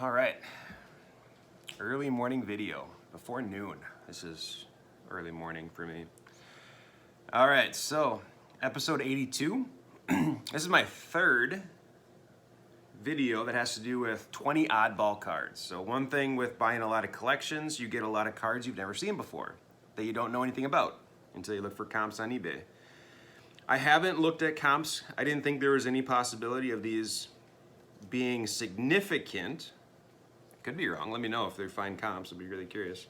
All right, early morning video before noon. This is early morning for me. All right, so episode 82. This is my third video that has to do with 20 oddball cards. So one thing with buying a lot of collections, you get a lot of cards you've never seen before that you don't know anything about until you look for comps on eBay. I haven't looked at comps. I didn't think there was any possibility of these being significant. Could be wrong. Let me know if they're fine comps. I'd be really curious.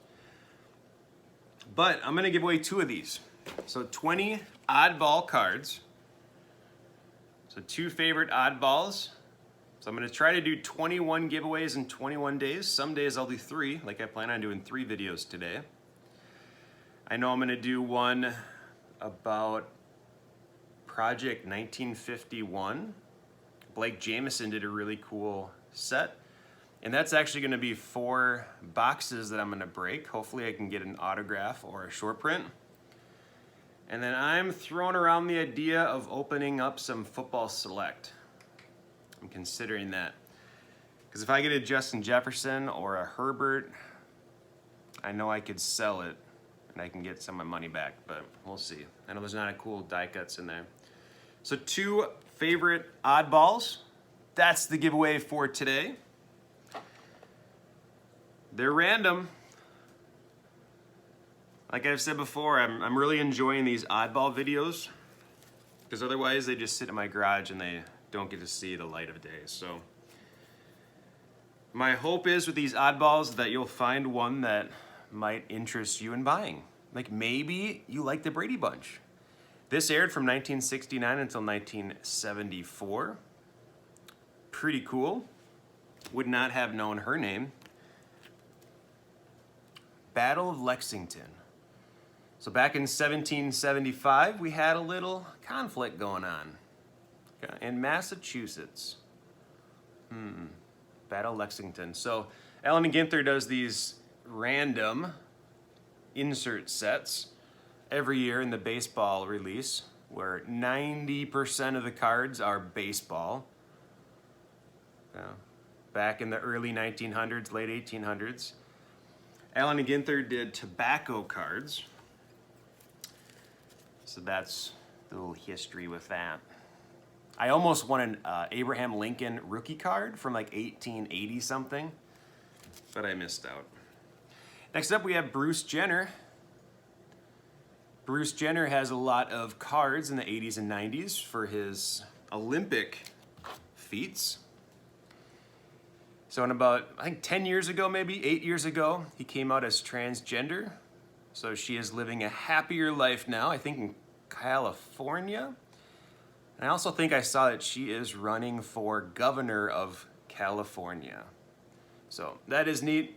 But I'm going to give away 2 of these. So 20 oddball cards. So 2 favorite oddballs. So I'm going to try to do 21 giveaways in 21 days. Some days I'll do 3, like I plan on doing 3 videos today. I know I'm going to do one about Project 1951. Blake Jameson did a really cool set. And that's actually going to be 4 boxes that I'm going to break. Hopefully I can get an autograph or a short print. And then I'm throwing around the idea of opening up some Football Select. I'm considering that. Because if I get a Justin Jefferson or a Herbert, I know I could sell it and I can get some of my money back, but we'll see. I know there's not a cool die cuts in there. So 2 favorite oddballs. That's the giveaway for today. They're random. Like I've said before, I'm really enjoying these oddball videos because otherwise they just sit in my garage and they don't get to see the light of day. So my hope is with these oddballs that you'll find one that might interest you in buying. Like maybe you like the Brady Bunch. This aired from 1969 until 1974. Pretty cool. Would not have known her name. Battle of Lexington. So back in 1775, we had a little conflict going on in Massachusetts. Battle of Lexington. So Allen and Ginther does these random insert sets every year in the baseball release, where 90% of the cards are baseball. Back in the early 1900s, late 1800s. Allen and Ginther did tobacco cards. So that's the little history with that. I almost won an Abraham Lincoln rookie card from like 1880 something, but I missed out. Next up we have Bruce Jenner. Bruce Jenner has a lot of cards in the 80s and 90s for his Olympic feats. So in about, I think 10 years ago, maybe 8 years ago, he came out as transgender. So she is living a happier life now, I think in California. And I also think I saw that she is running for governor of California. So that is neat.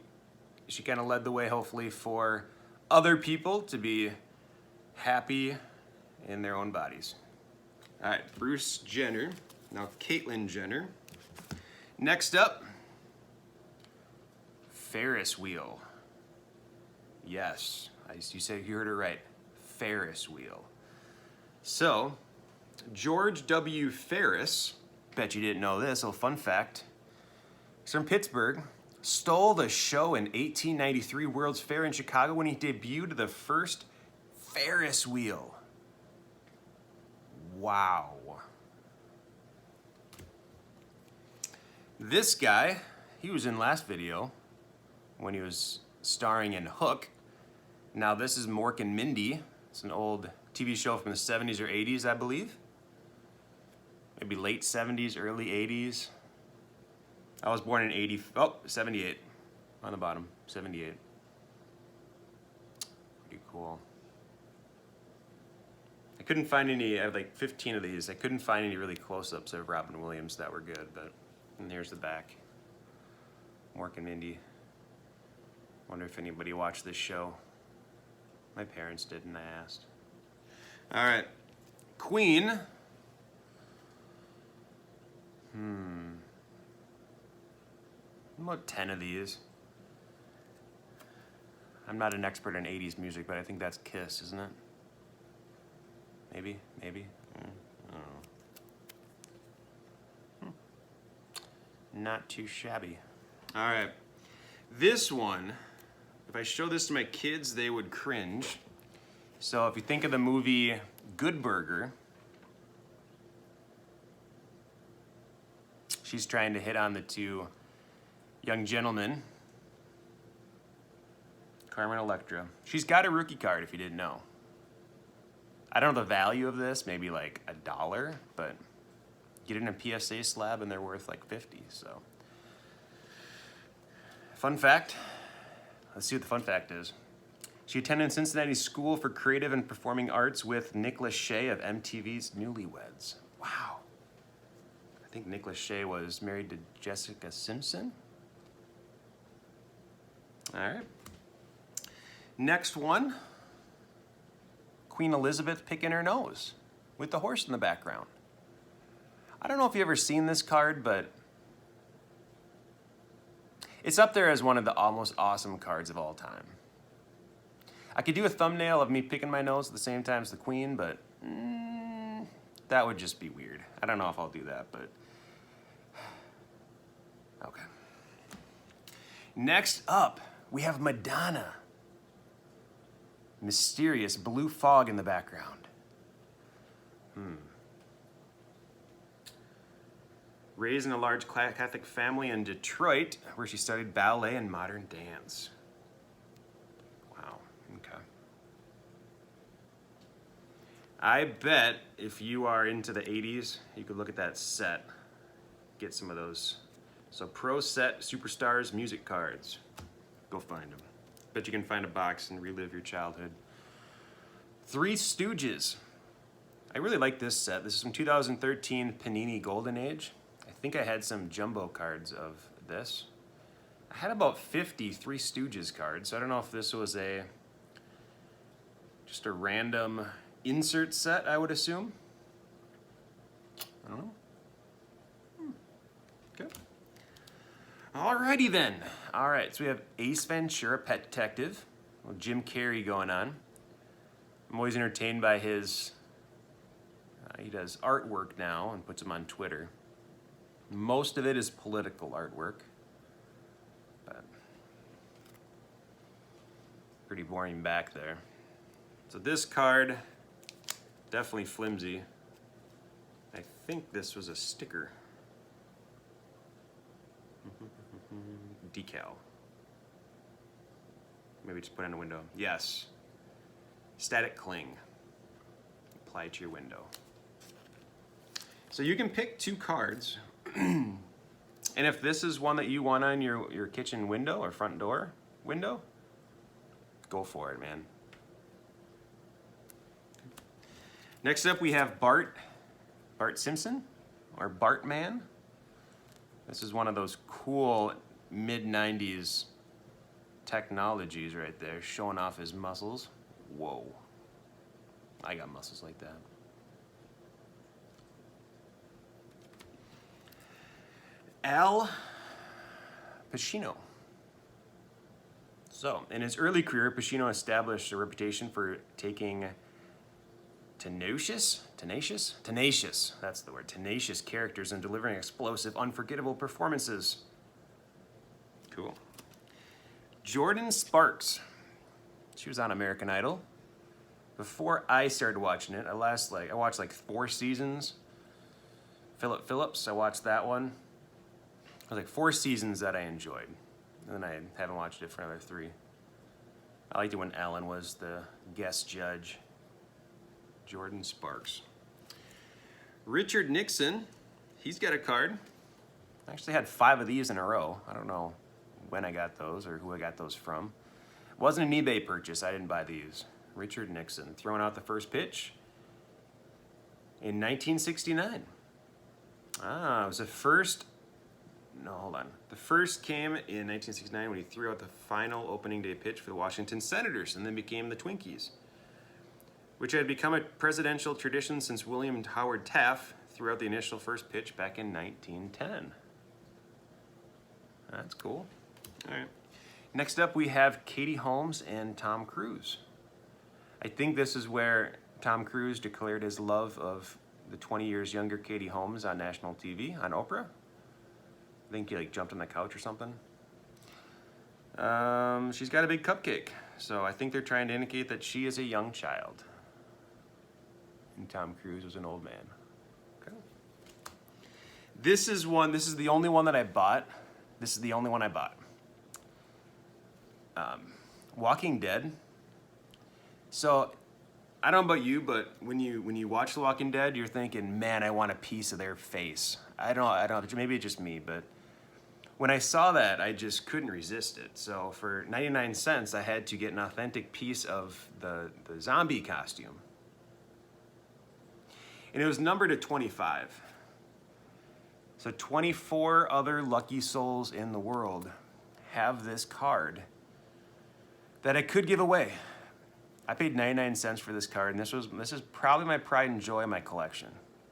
She kind of led the way, hopefully, for other people to be happy in their own bodies. All right, Bruce Jenner. Now Caitlyn Jenner. Next up, Ferris Wheel. Yes, you said you heard it right. Ferris Wheel. So, George W. Ferris, bet you didn't know this, a little fun fact. He's from Pittsburgh, stole the show in 1893 World's Fair in Chicago when he debuted the first Ferris Wheel. Wow. This guy, he was in last video when he was starring in Hook. Now this is Mork and Mindy. It's an old TV show from the 70s or 80s, I believe. Maybe late 70s, early 80s. I was born in 78. On the bottom, 78. Pretty cool. I couldn't find any, I have like 15 of these. I couldn't find any really close-ups of Robin Williams that were good, but and here's the back. Mork and Mindy. Wonder if anybody watched this show. My parents did, and I asked. All right, Queen. About 10 of these. I'm not an expert in 80s music, but I think that's Kiss, isn't it? Maybe. I don't know. Not too shabby. All right. This one, if I show this to my kids, they would cringe. So if you think of the movie Good Burger, she's trying to hit on the two young gentlemen, Carmen Electra. She's got a rookie card, if you didn't know. I don't know the value of this, maybe like $1, but get it in a PSA slab and they're worth like 50, so. Fun fact, let's see what the fun fact is. She attended Cincinnati School for Creative and Performing Arts with Nick Lachey of MTV's Newlyweds. Wow. I think Nick Lachey was married to Jessica Simpson. All right. Next one, Queen Elizabeth picking her nose with the horse in the background. I don't know if you've ever seen this card, but it's up there as one of the almost awesome cards of all time. I could do a thumbnail of me picking my nose at the same time as the Queen, but that would just be weird. I don't know if I'll do that, but okay. Next up, we have Madonna. Mysterious blue fog in the background. Raised in a large Catholic family in Detroit, where she studied ballet and modern dance. Wow, okay. I bet if you are into the 80s, you could look at that set, get some of those. So Pro Set Superstars music cards. Go find them. Bet you can find a box and relive your childhood. Three Stooges. I really like this set. This is from 2013 Panini Golden Age. I think I had some jumbo cards of this. I had about 50 Three Stooges cards, so I don't know if this was just a random insert set, I would assume. I don't know. Okay. Alrighty then. All right, so we have Ace Ventura, Pet Detective. Well, Jim Carrey going on. I'm always entertained by his, he does artwork now and puts them on Twitter. Most of it is political artwork, but pretty boring back there. So this card, definitely flimsy. I think this was a sticker. Decal. Maybe just put it in a window. Yes. Static cling. Apply to your window. So you can pick two cards. And if this is one that you want on your kitchen window or front door window, go for it, man. Next up we have Bart Simpson, or Bartman. This is one of those cool mid-90s technologies right there, showing off his muscles. Whoa. I got muscles like that. Al Pacino. So, in his early career, Pacino established a reputation for taking tenacious, that's the word, tenacious characters and delivering explosive, unforgettable performances. Cool. Jordan Sparks. She was on American Idol. Before I started watching it, I watched like 4 seasons. Philip Phillips, I watched that one. It was like 4 seasons that I enjoyed. And then I haven't watched it for another 3. I liked it when Ellen was the guest judge. Jordan Sparks. Richard Nixon, he's got a card. I actually had 5 of these in a row. I don't know when I got those or who I got those from. It wasn't an eBay purchase. I didn't buy these. Richard Nixon, throwing out the first pitch in 1969. It was the first. No, hold on. The first came in 1969 when he threw out the final opening day pitch for the Washington Senators and then became the Twinkies, which had become a presidential tradition since William Howard Taft threw out the initial first pitch back in 1910. That's cool. All right. Next up, we have Katie Holmes and Tom Cruise. I think this is where Tom Cruise declared his love of the 20 years younger Katie Holmes on national TV, on Oprah. I think he jumped on the couch or something. She's got a big cupcake. So I think they're trying to indicate that she is a young child. And Tom Cruise was an old man. Okay. This is the only one that I bought. This is the only one I bought. Walking Dead. So I don't know about you, but when you watch The Walking Dead, you're thinking, man, I want a piece of their face. I don't, maybe it's just me, but when I saw that, I just couldn't resist it. So for 99 cents, I had to get an authentic piece of the zombie costume. And it was numbered at 25. So 24 other lucky souls in the world have this card that I could give away. I paid 99 cents for this card, and this is probably my pride and joy in my collection.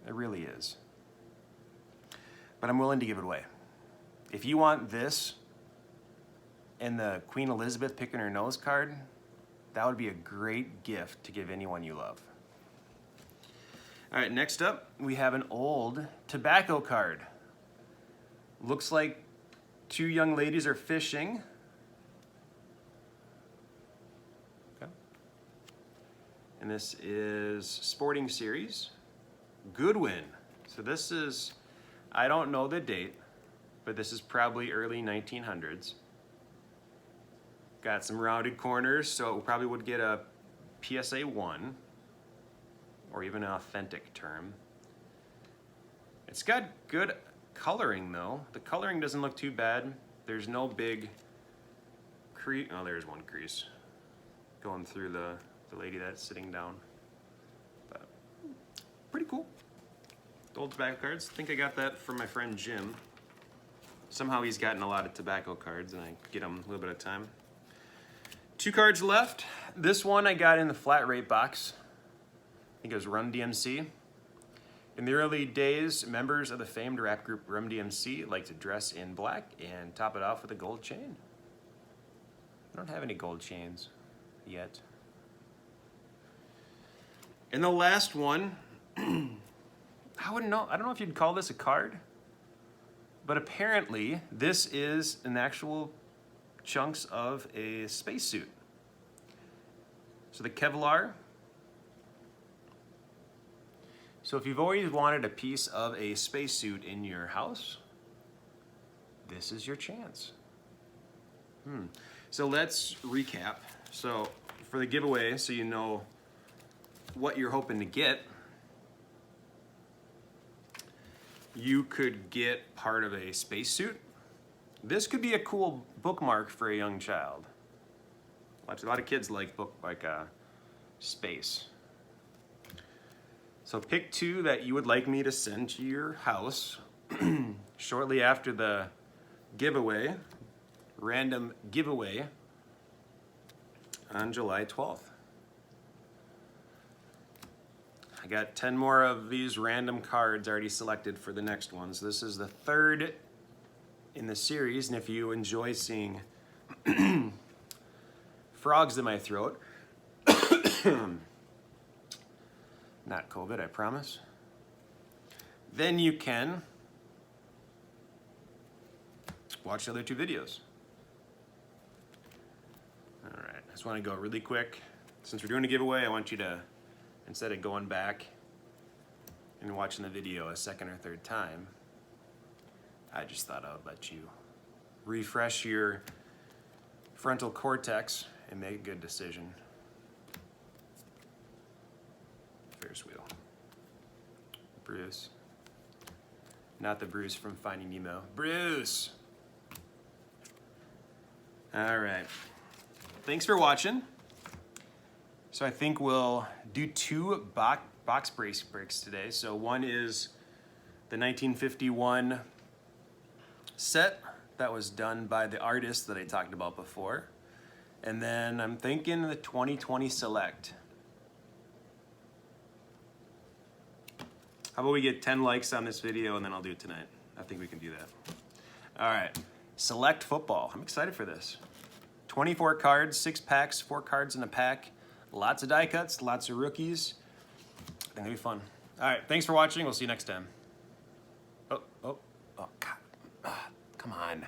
It really is. But I'm willing to give it away. If you want this and the Queen Elizabeth picking her nose card, that would be a great gift to give anyone you love. All right, next up, we have an old tobacco card. Looks like two young ladies are fishing. Okay. And this is Sporting Series. Goodwin. So this is, I don't know the date, but this is probably early 1900s. Got some rounded corners, so it probably would get a PSA 1, or even an authentic term. It's got good coloring though. The coloring doesn't look too bad. There's no big crease. Oh, there's one crease going through the lady that's sitting down. But pretty cool. Old tobacco cards. I think I got that from my friend Jim. Somehow he's gotten a lot of tobacco cards and I get him a little bit of time. 2 cards left. This one I got in the flat rate box. I think it was Run DMC. In the early days, members of the famed rap group Run DMC liked to dress in black and top it off with a gold chain. I don't have any gold chains yet. And the last one, I wouldn't know. I don't know if you'd call this a card, but apparently this is an actual chunks of a spacesuit. So the Kevlar. So if you've always wanted a piece of a spacesuit in your house, this is your chance. So let's recap. So for the giveaway, so you know what you're hoping to get, you could get part of a spacesuit. This could be a cool bookmark for a young child. A lot of kids like space. So pick 2 that you would like me to send to your house shortly after the giveaway, random giveaway on July 12th. I got 10 more of these random cards already selected for the next one. So this is the 3rd in the series, and if you enjoy seeing frogs in my throat, not COVID, I promise, then you can watch the other 2 videos. All right, I just want to go really quick. Since we're doing a giveaway, I want you to, instead of going back and watching the video a 2nd or 3rd time, I just thought I would let you refresh your frontal cortex and make a good decision. Ferris Wheel. Bruce. Not the Bruce from Finding Nemo. Bruce! All right. Thanks for watching. So I think we'll do 2 box breaks today. So one is the 1951 set that was done by the artist that I talked about before. And then I'm thinking the 2020 Select. How about we get 10 likes on this video and then I'll do it tonight. I think we can do that. All right, Select Football. I'm excited for this. 24 cards, 6 packs, 4 cards in a pack. Lots of die cuts, lots of rookies. I think it'll be fun. All right, thanks for watching. We'll see you next time. Oh, God. Come on.